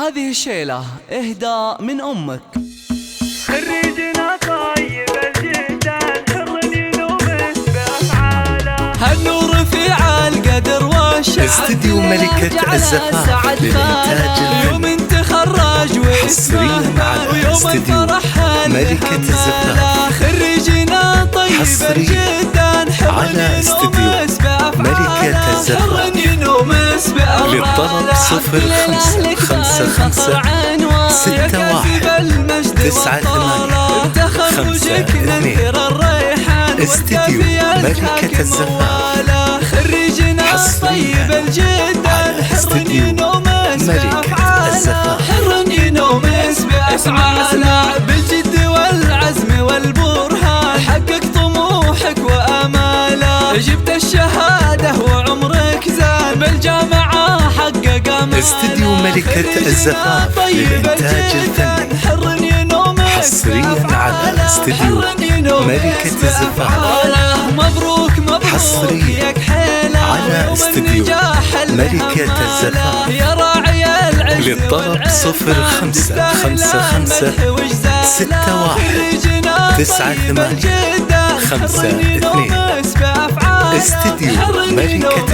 هذه الشيلة إهداء من أمك. خريجنا طيب الجدا حر يلومس بأفعاله، هالنور في عالقدر والشعب استديو ملكة الزفاف للإنتاج يوم الفني تخرج حصريا على استديو ملكة الزفاف. خريجنا طيب حصريا على استديو ملكة الزفاف. للطلب 0556919852. استديو ملكة الزفاف. خريجنا طيب الجدا استديو ملكة الزفاف. حر ينومس بأفعاله، بالجد والعزم والبرهان حقق طموحك وآماله. جبت الشهادة وعمرك زاد بالجامعة حقق آماله. استديو ملكة الزفاف للإنتاج الفني حصريا على استديو ملكة الزفاف. مبروك مبروك حصريا على استديو ملكة الزفاف. يا راعي العز للطلب 0556619852. استديو ملكة الزفاف. حصريا على استديو ملكة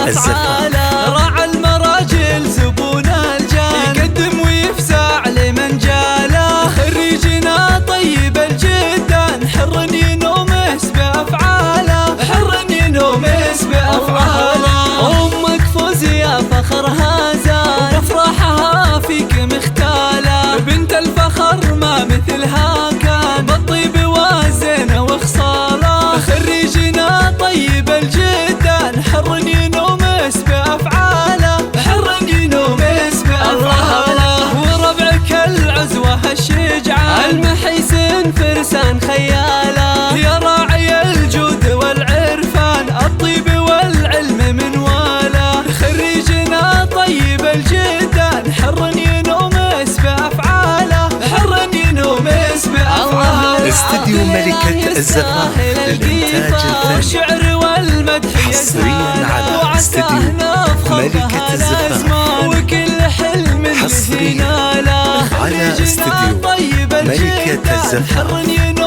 الزفاف. راعى المراجل زبون الجان يقدم ويفزع لمن جاله. خريجنا طيب الجدا حر ينومس بأفعاله، حر ينومس بأفعاله. أمك فوزية فخرها زاد وبفرحها فيك مختالة، بنت الفخر ما مثلها كان بالطيب وزينة وخصالة. خريجنا طيب الجدا حر ينومس بأفعاله، حر ينومس بأفعاله. وربعك العزوة الشجعان المحيسن فرسان خياله. يا راعي الجود والعرفان الطيب والعلم منواله. خريجنا طيب الجدا حر ينومس بأفعاله، حر ينومس بأفعاله. استديو ملكة الزفاف للإنتاج الفني الشعر والمدح حصريا على استديو ملكة الزفاف. وكل حلم حصريا على استديو ملكة الزفاف.